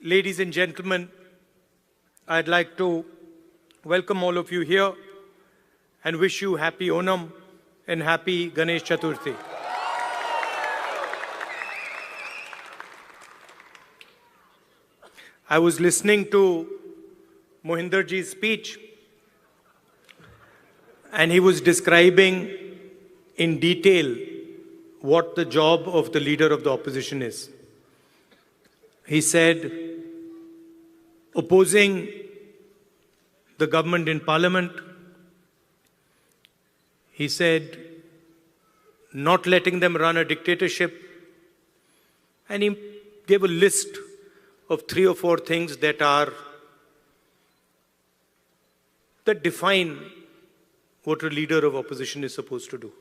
Ladies and gentlemen, I'd like to welcome all of you here and wish you happy Onam and happy Ganesh Chaturthi. I was listening to Mohinderji's speech, and he was describing in detail what the job of the leader of the opposition is. He said, opposing the government in parliament. He said, not letting them run a dictatorship. And he gave a list of 3 or 4 things that define what a leader of opposition is supposed to do.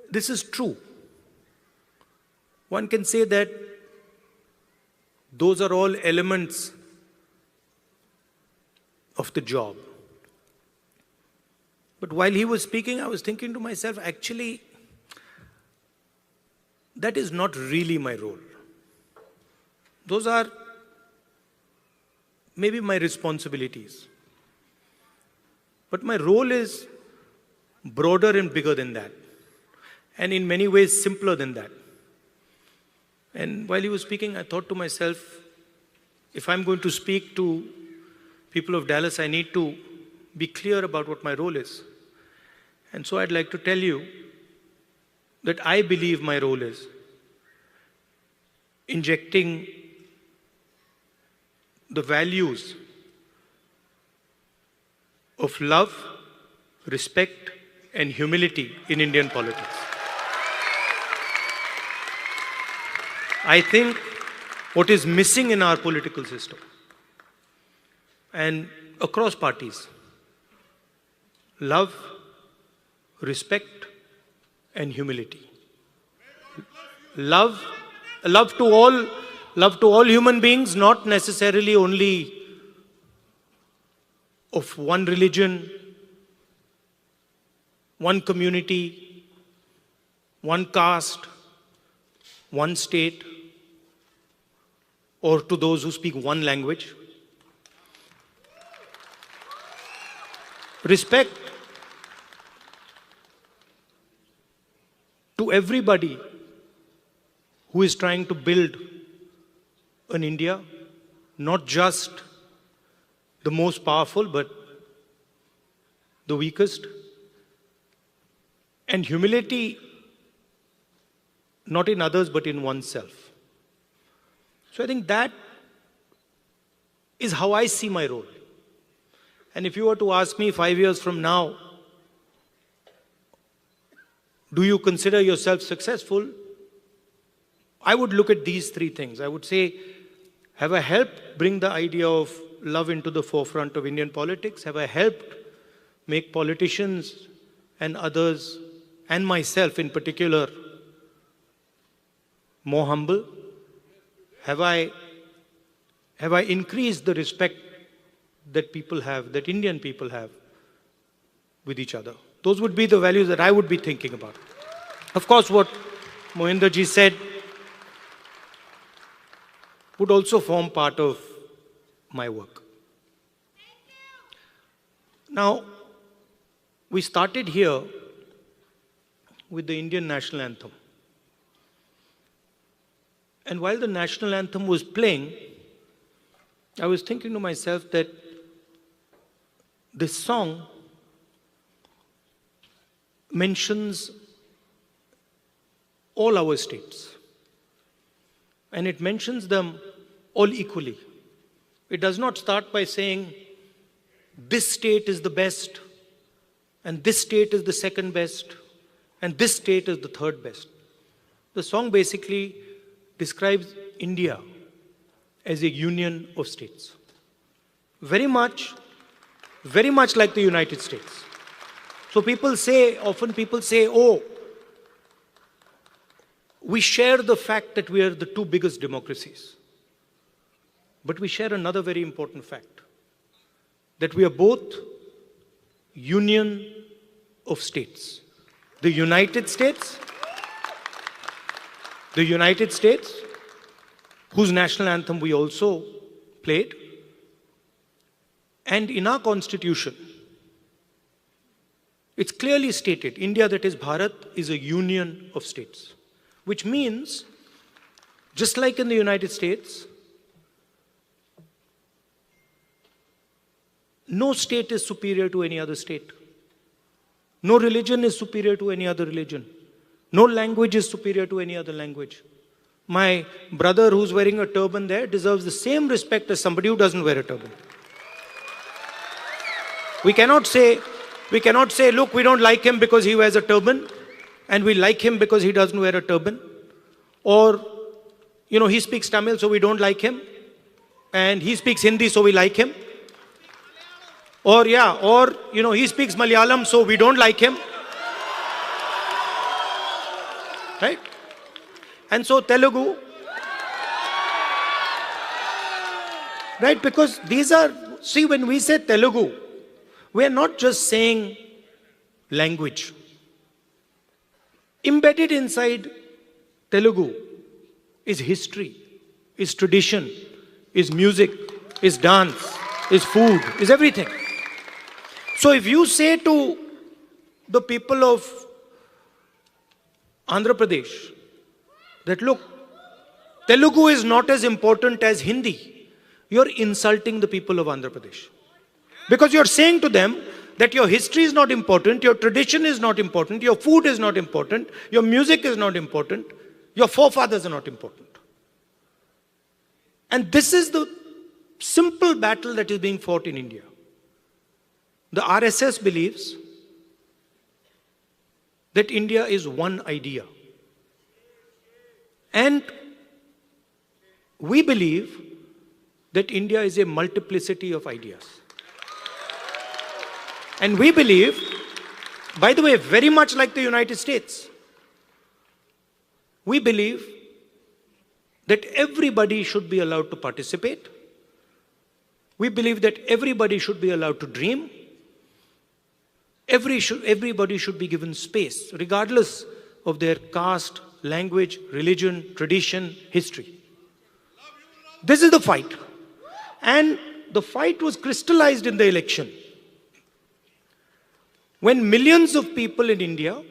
This is true. One can say that those are all elements of the job. But while he was speaking, I was thinking to myself, actually, that is not really my role. Those are maybe my responsibilities. But my role is broader and bigger than that, and in many ways simpler than that. And while he was speaking, I thought to myself, if I'm going to speak to people of Dallas, I need to be clear about what my role is. And so I'd like to tell you that I believe my role is injecting the values of love, respect, and humility in Indian politics. I think what is missing in our political system and across parties, love, respect, and humility. Love to all human beings, not necessarily only of one religion, one community, one caste, one state, or to those who speak one language. Respect to everybody who is trying to build an India, not just the most powerful, but the weakest. And humility, not in others, but in oneself. So I think that is how I see my role. And if you were to ask me 5 years from now, do you consider yourself successful? I would look at these 3 things. I would say, have I helped bring the idea of love into the forefront of Indian politics? Have I helped make politicians and others, and myself in particular, more humble? Have I increased the respect that people have, that Indian people have with each other? Those would be the values that I would be thinking about. Of course, what Mohinderji said would also form part of my work. Now, we started here with the Indian national anthem. And while the national anthem was playing, I was thinking to myself that this song mentions all our states. And it mentions them all equally. It does not start by saying, this state is the best, and this state is the second best, and this state is the third best. The song basically describes India as a union of states. Very much like the United States. So often people say, oh, we share the fact that we are the 2 biggest democracies. But we share another very important fact, that we are both union of states. The United States whose national anthem we also played. And in our constitution, it's clearly stated, India, that is Bharat, is a union of states. Which means, just like in the United States, no state is superior to any other state. No religion is superior to any other religion. No language is superior to any other language. My brother who's wearing a turban there deserves the same respect as somebody who doesn't wear a turban. We cannot say, look, we don't like him because he wears a turban, and we like him because he doesn't wear a turban. Or, he speaks Tamil, so we don't like him. And he speaks Hindi, so we like him. Or, he speaks Malayalam, so we don't like him. Right? And so Telugu. Right? Because these are, see, when we say Telugu, we are not just saying language. Embedded inside Telugu is history, is tradition, is music, is dance, is food, is everything. So if you say to the people of Andhra Pradesh that, look, Telugu is not as important as Hindi, you're insulting the people of Andhra Pradesh. Because you're saying to them that your history is not important, your tradition is not important, your food is not important, your music is not important, your forefathers are not important. And this is the simple battle that is being fought in India. The RSS believes that India is one idea. And we believe that India is a multiplicity of ideas. And we believe, by the way, very much like the United States, we believe that everybody should be allowed to participate. We believe that everybody should be allowed to dream. Everybody should be given space, regardless of their caste, language, religion, tradition, history. This is the fight. And the fight was crystallized in the election, when millions of people in India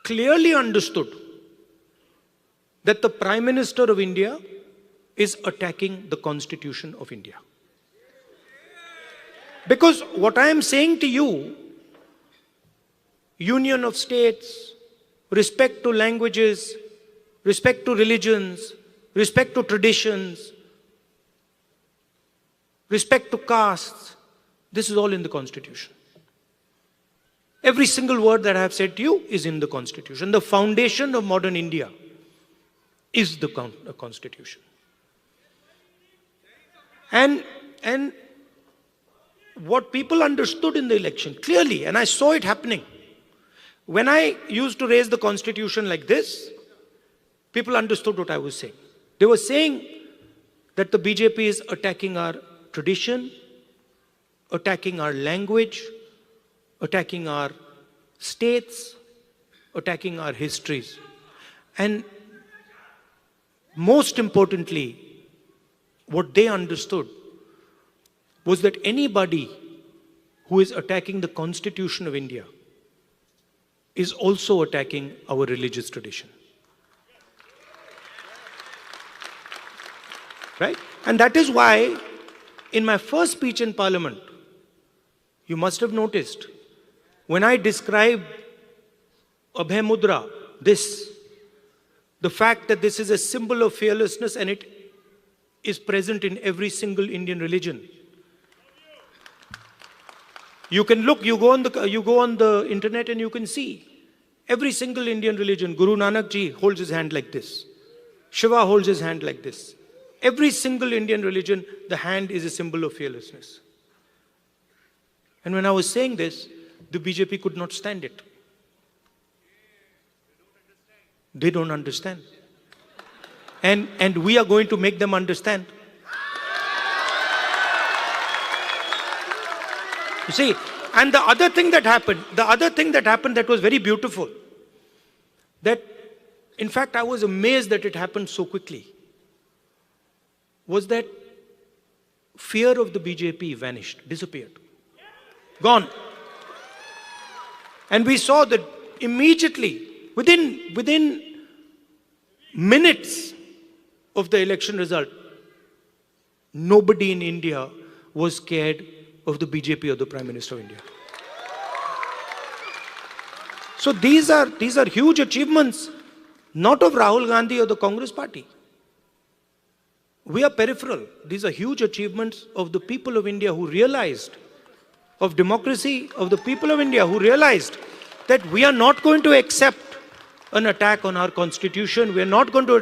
clearly understood that the Prime Minister of India is attacking the Constitution of India. Because what I am saying to you, union of states, respect to languages, respect to religions, respect to traditions, respect to castes, this is all in the Constitution. Every single word that I have said to you is in the Constitution. The foundation of modern India is the Constitution. And what people understood in the election clearly, and I saw it happening, when I used to raise the Constitution like this, people understood what I was saying. They were saying that the BJP is attacking our tradition, attacking our language, attacking our states, attacking our histories. And most importantly, what they understood was that anybody who is attacking the Constitution of India is also attacking our religious tradition. Right? And that is why in my first speech in Parliament, you must have noticed, when I described Abhay Mudra, the fact that this is a symbol of fearlessness and it is present in every single Indian religion. You can look, you go on the internet and you can see every single Indian religion. Guru Nanak Ji holds his hand like this. Shiva holds his hand like this. Every single Indian religion, the hand is a symbol of fearlessness. And when I was saying this, the BJP could not stand it. They don't understand. And we are going to make them understand. You see, and the other thing that happened that was very beautiful, that in fact I was amazed that it happened so quickly. was that fear of the BJP vanished, disappeared, gone. And we saw that immediately, within minutes of the election result, nobody in India was scared of the BJP or the Prime Minister of India. So these are huge achievements, not of Rahul Gandhi or the Congress party. We are peripheral. These are huge achievements of the people of India who realized, of democracy, of the people of India who realized that we are not going to accept an attack on our constitution. We are not going to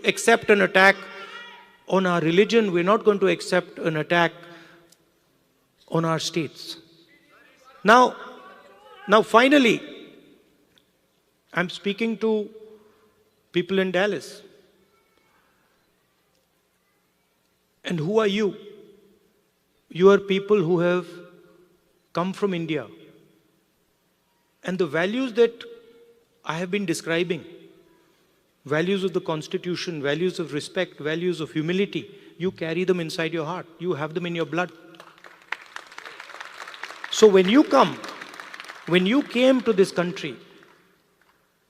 accept an attack on our religion. We are not going to accept an attack on our states. Now finally, I'm speaking to people in Dallas. And who are you? You are people who have come from India. And the values that I have been describing, values of the Constitution, values of respect, values of humility, you carry them inside your heart. You have them in your blood. So when you came to this country,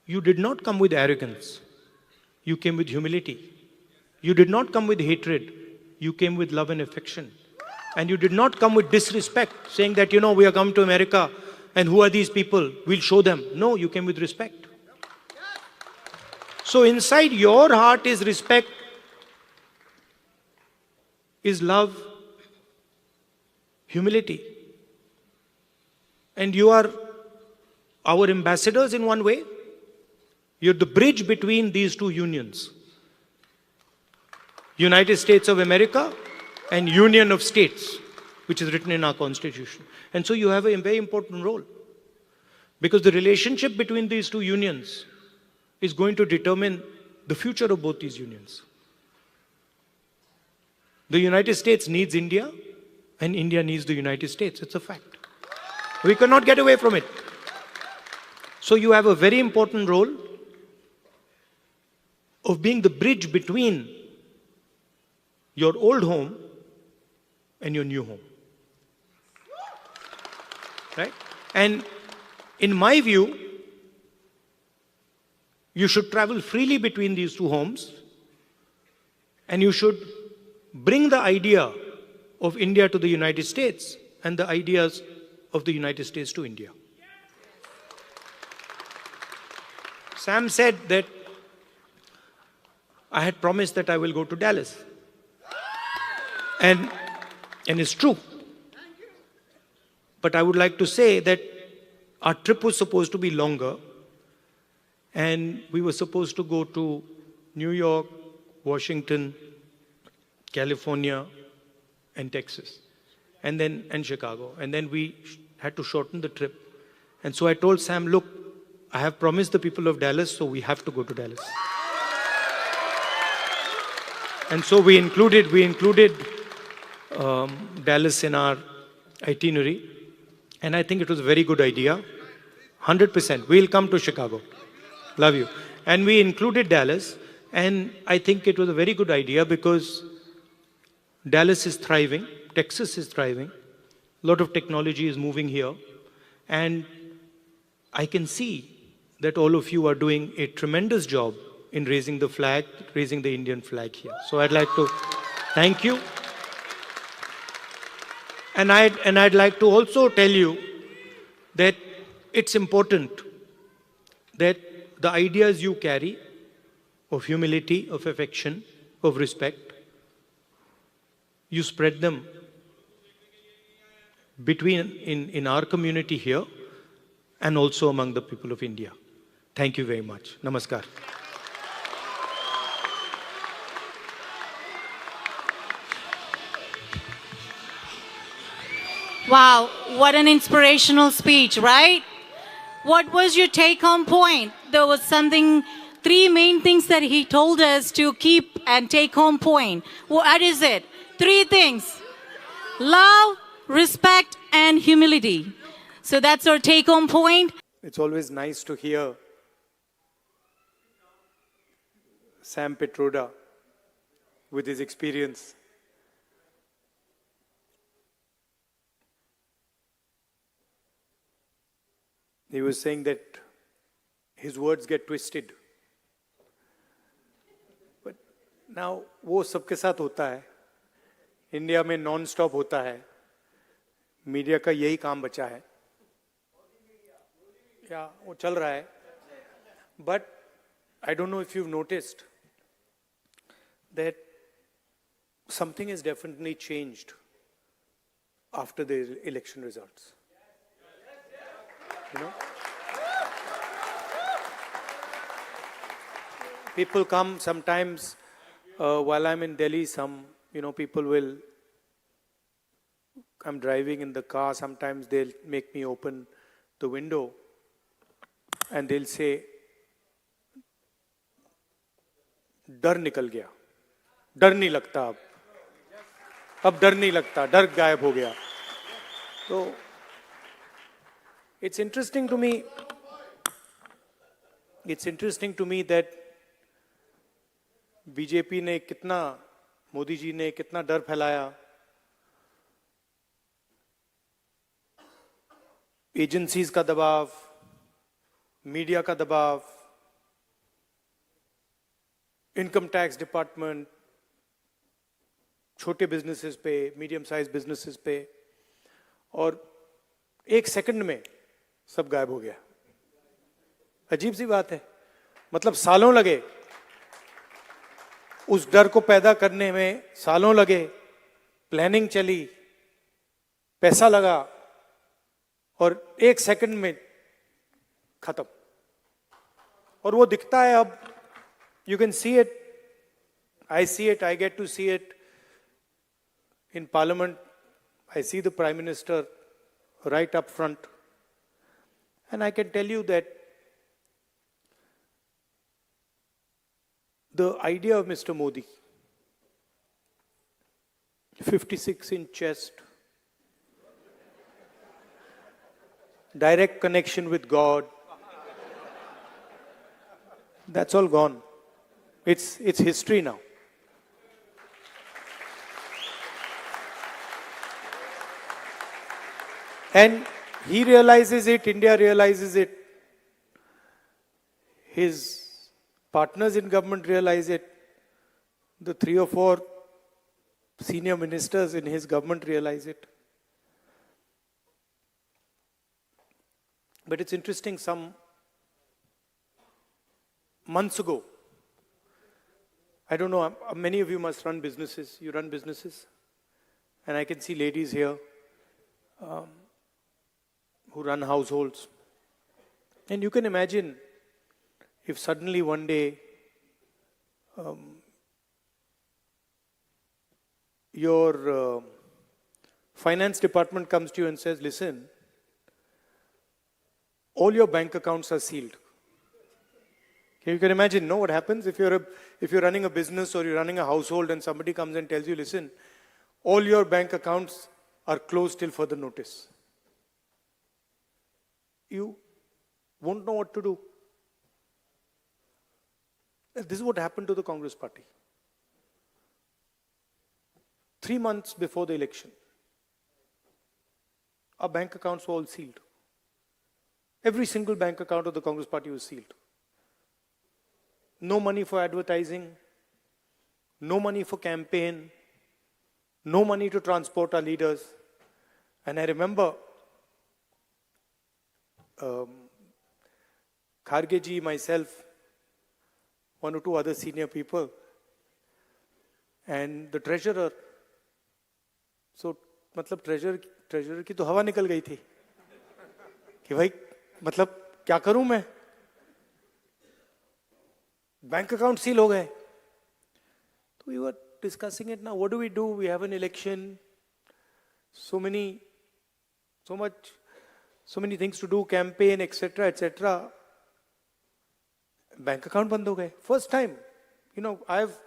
you did not come with arrogance. You came with humility. You did not come with hatred. You came with love and affection. And you did not come with disrespect, saying that, we are come to America and who are these people? We'll show them. No, you came with respect. So inside your heart is respect, is love, humility. And you are our ambassadors in one way. You're the bridge between these two unions. United States of America and Union of States, which is written in our Constitution. And so you have a very important role. Because the relationship between these two unions is going to determine the future of both these unions. The United States needs India, and India needs the United States. It's a fact. We cannot get away from it. So you have a very important role of being the bridge between your old home and your new home. Right? And in my view, you should travel freely between these two homes, and you should bring the idea of India to the United States and the ideas of the United States to India. Sam said that I had promised that I will go to Dallas. And it's true. But I would like to say that our trip was supposed to be longer, and we were supposed to go to New York, Washington, California, and Texas, and Chicago. And then we had to shorten the trip. And so I told Sam, look, I have promised the people of Dallas, so we have to go to Dallas. And so we included Dallas in our itinerary. And I think it was a very good idea. 100%. We'll come to Chicago. Love you. And we included Dallas. And I think it was a very good idea because Dallas is thriving. Texas is thriving. A lot of technology is moving here. And I can see that all of you are doing a tremendous job in raising the Indian flag here. So I'd like to thank you. And I'd like to also tell you that it's important that the ideas you carry of humility, of affection, of respect, you spread them in our community here and also among the people of India. Thank you very much. Namaskar. Wow, what an inspirational speech, right? What was your take-home point? There was three main things that he told us to keep and take home point. What is it? Three things: love, respect, and humility. So that's our take-home point. It's always nice to hear Sam Pitroda with his experience he was saying that his words get twisted. But now, वो सबके साथ होता है. India में non stop होता है. Media का यही काम बचा है. क्या वो चल रहा है. But I don't know if you've noticed that something has definitely changed after the election results. You know? People come sometimes while I'm in Delhi, people will, I'm driving in the car, sometimes they'll make me open the window and they'll say, डर निकल गया, डर नहीं लगता अब डर नहीं लगता, डर गायब हो गया. तो it's interesting to me that BJP ने कितना, मोदी जी ने कितना डर फैलाया. एजेंसीज का दबाव, मीडिया का दबाव, इनकम टैक्स डिपार्टमेंट, छोटे बिजनेसेस पे, मीडियम साइज बिजनेसेस पे, और एक सेकंड में सब गायब हो गया. अजीब सी बात है. मतलब सालों लगे उस डर को पैदा करने में, सालों लगे, प्लानिंग चली, पैसा लगा, और एक सेकंड में खत्म. और वो दिखता है अब. You can see it. I see it. I get to see it in Parliament. I see the Prime Minister right up front. And I can tell you that the idea of Mr. Modi, 56-inch chest, direct connection with God, that's all gone. It's history now. And he realizes it, India realizes it, his partners in government realize it, the 3 or 4 senior ministers in his government realize it. But it's interesting, some months ago, I don't know, many of you must run businesses. You run businesses. And I can see ladies here who run households. And you can imagine if suddenly one day your finance department comes to you and says, listen, all your bank accounts are sealed. You can imagine, no, what happens if you're running a business or you're running a household and somebody comes and tells you, listen, all your bank accounts are closed till further notice. You won't know what to do. This is what happened to the Congress party. 3 months before the election, our bank accounts were all sealed. Every single bank account of the Congress party was sealed. No money for advertising, no money for campaign, no money to transport our leaders. And I remember Kharge ji, myself, 1 or 2 other senior people, and the treasurer. So, मतलब treasurer की तो हवा निकल गई थी कि भाई मतलब क्या करूं मैं, बैंक अकाउंट सील हो गए. तो we were discussing it now. What do we do? We have an election. So many things to do, campaign, etc., etc. Bank account बंद हो गए. First time, I've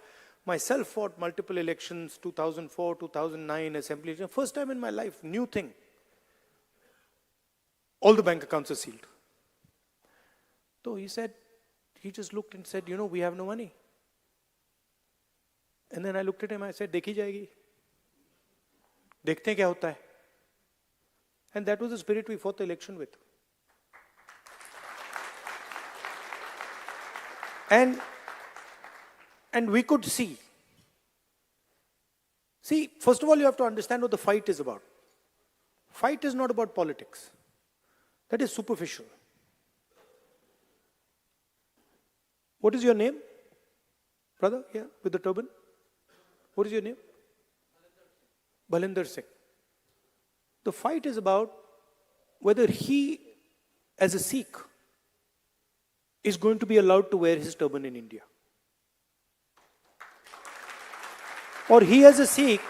myself fought multiple elections, 2004, 2009, assembly. First time in my life, new thing. All the bank accounts are sealed. So he just looked and said, we have no money. And then I looked at him, I said, देखी जाएगी. देखते हैं क्या होता है. And that was the spirit we fought the election with. And we could see. See, first of all, you have to understand what the fight is about. Fight is not about politics. That is superficial. What is your name? Brother, here, with the turban? What is your name? Balinder Singh. The fight is about whether he, as a Sikh, is going to be allowed to wear his turban in India. Or he, as a Sikh,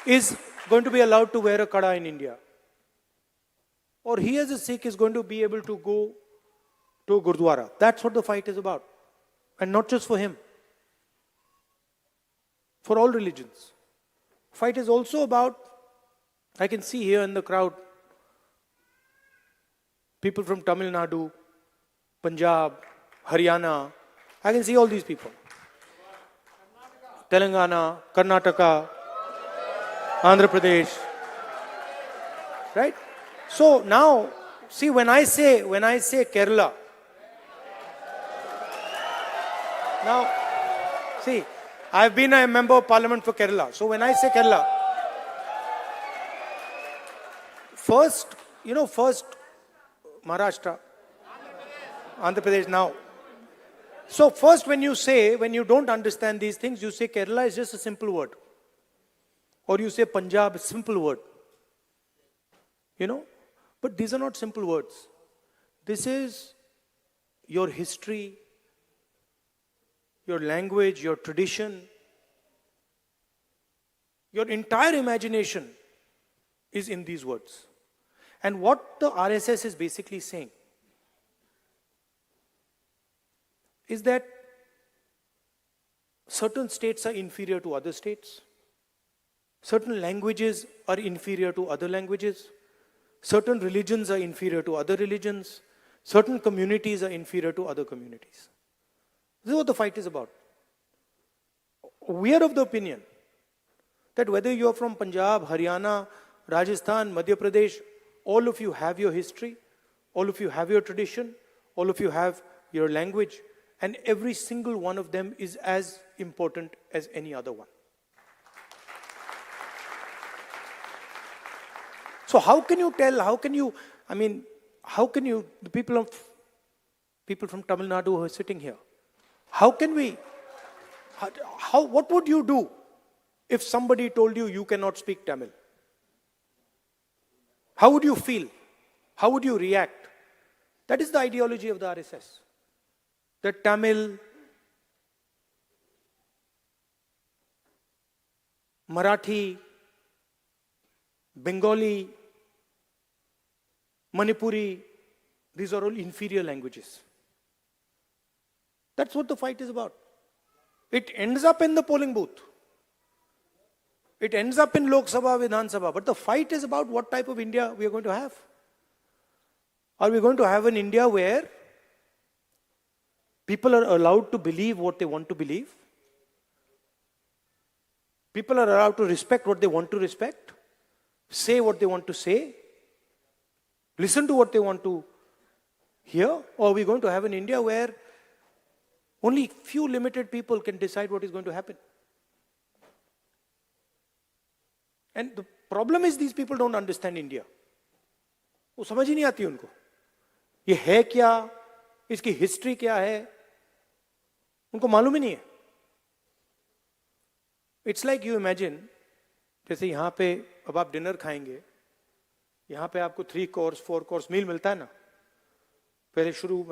is going to be allowed to wear a kada in India. Or he, as a Sikh, is going to be able to go to a Gurdwara. That's what the fight is about. And not just for him. For all religions. Fight is also about, I can see here in the crowd, people from Tamil Nadu, Punjab, Haryana. I can see all these people. Telangana, Karnataka, Andhra Pradesh. Right? So now, see, when I say Kerala, now, see, I've been a member of parliament for Kerala. So when I say Kerala, first Maharashtra, Andhra Pradesh now. So first when you don't understand these things, you say Kerala is just a simple word. Or you say Punjab, simple word. But these are not simple words. This is your history, your language, your tradition, your entire imagination is in these words. And what the RSS is basically saying is that certain states are inferior to other states, certain languages are inferior to other languages, certain religions are inferior to other religions, certain communities are inferior to other communities. This is what the fight is about. We are of the opinion that whether you are from Punjab, Haryana, Rajasthan, Madhya Pradesh, all of you have your history, all of you have your tradition, all of you have your language, and every single one of them is as important as any other one. So how can you, the people from Tamil Nadu who are sitting here, what would you do if somebody told you you cannot speak Tamil? How would you feel? How would you react? That is the ideology of the RSS. That Tamil, Marathi, Bengali, Manipuri, these are all inferior languages. That's what the fight is about. It ends up in the polling booth. It ends up in Lok Sabha, Vidhan Sabha. But the fight is about what type of India we are going to have. Are we going to have an India where people are allowed to believe what they want to believe? People are allowed to respect what they want to respect, say what they want to say, listen to what they want to hear? Or are we going to have an India where only few limited people can decide what is going to happen? And the problem is these people don't understand India. वो समझ ही नहीं आती उनको. ये है क्या, इसकी history क्या है, उनको मालूम ही नहीं है. It's like you imagine, जैसे यहाँ पे अब आप डिनर खाएंगे, यहाँ पे आपको 3 कोर्स 4 कोर्स मील मिलता है ना. पहले शुरू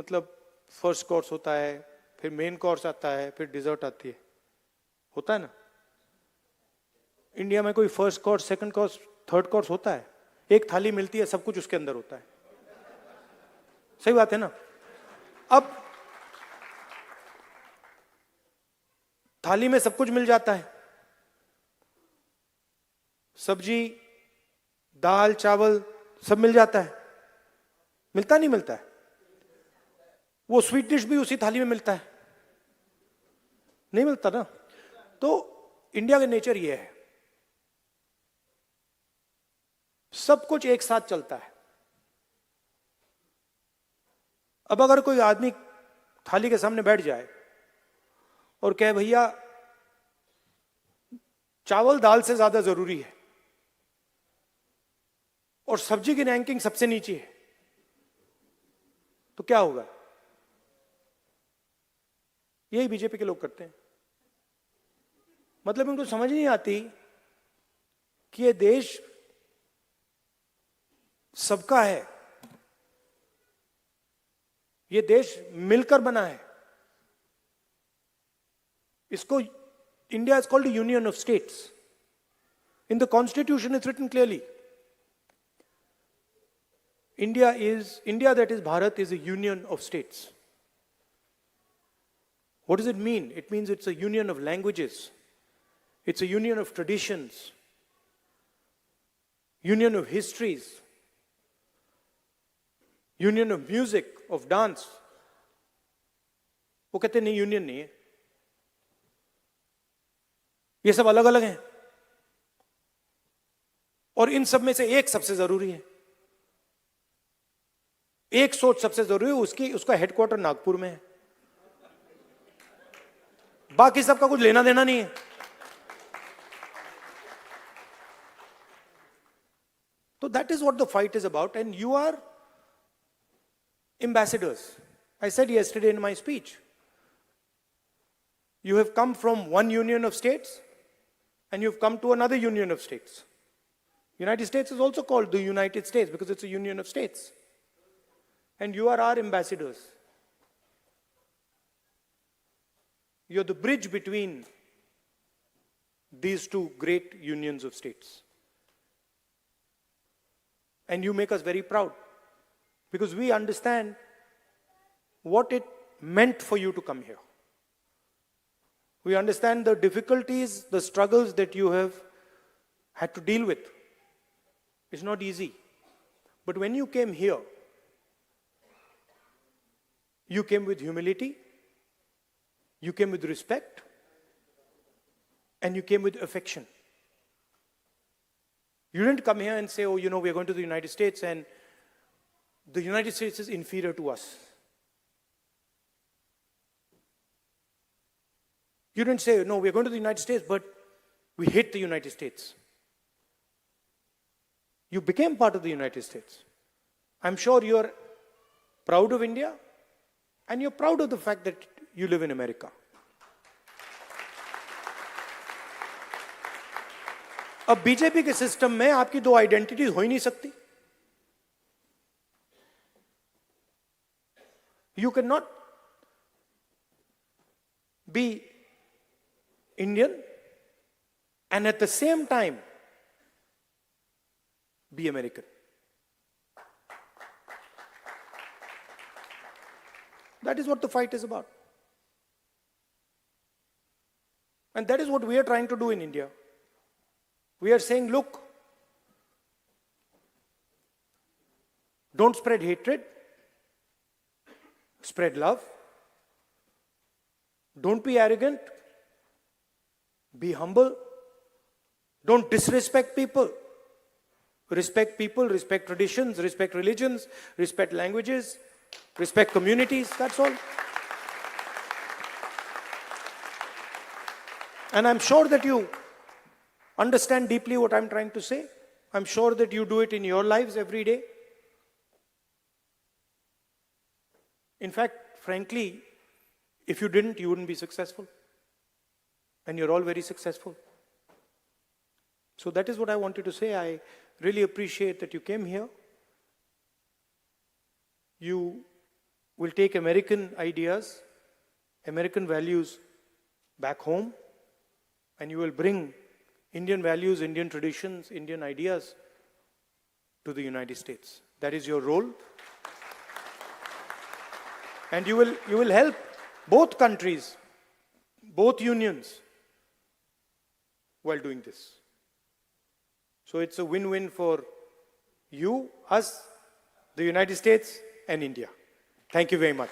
फर्स्ट कोर्स होता है, फिर मेन कोर्स आता है, फिर डिजर्ट आती है, होता है ना. इंडिया में कोई first course, second course, third course होता है? एक थाली मिलती है, सब कुछ उसके अंदर होता है. सही बात है ना. अब थाली में सब कुछ मिल जाता है, सब्जी, दाल, चावल सब मिल जाता है. मिलता नहीं मिलता है? वो स्वीट डिश भी उसी थाली में मिलता है? नहीं मिलता ना. तो इंडिया का नेचर ये है, सब कुछ एक साथ चलता है. अब अगर कोई आदमी थाली के सामने बैठ जाए और कहे भैया चावल दाल से ज्यादा जरूरी है और सब्जी की रैंकिंग सबसे नीचे है, तो क्या होगा? यही बीजेपी के लोग करते हैं। मतलब उनको समझ नहीं आती कि ये देश सबका है, ये देश मिलकर बना है। इसको India is called union of states. In the constitution is written clearly, India that is Bharat is a union of states. What does it mean? It means it's a union of languages. It's a union of traditions. Union of histories. Union of music, of dance. वो कहते नहीं, union नहीं है, ये सब अलग अलग हैं और इन सब में से एक सबसे जरूरी है। एक सोच सबसे जरूरी है, उसका हेडक्वार्टर नागपुर में है, बाकी सबका कुछ लेना देना नहीं है। So that is what the fight is about, and you are ambassadors. I said yesterday in my speech, you have come from one union of states and you've come to another union of states. United States is also called the United States because it's a union of states. And you are our ambassadors. You're the bridge between these two great unions of states. And you make us very proud because we understand what it meant for you to come here. We understand the difficulties, the struggles that you have had to deal with. It's not easy. But when you came here, you came with humility, you came with respect, and you came with affection. You didn't come here and say, oh, we're going to the United States and the United States is inferior to us. You didn't say, no, we're going to the United States, but we hate the United States. You became part of the United States. I'm sure you're proud of India and you're proud of the fact that you live in America. अब BJP के system में आपकी दो identities हो ही नहीं सकती. You cannot be Indian and at the same time be American. That is what the fight is about. And that is what we are trying to do in India. We are saying, look, don't spread hatred, spread love. Don't be arrogant, be humble. Don't disrespect people. Respect people, respect traditions, respect religions, respect languages, respect communities, that's all. And I'm sure that you understand deeply what I'm trying to say. I'm sure that you do it in your lives every day. In fact, frankly, if you didn't, you wouldn't be successful. And you're all very successful. So that is what I wanted to say. I really appreciate that you came here. You will take American ideas, American values back home, and you will bring Indian values, Indian traditions, Indian ideas to the United States. That is your role. And you will help both countries, both unions, while doing this. So it's a win-win for you, us, the United States, and India. Thank you very much.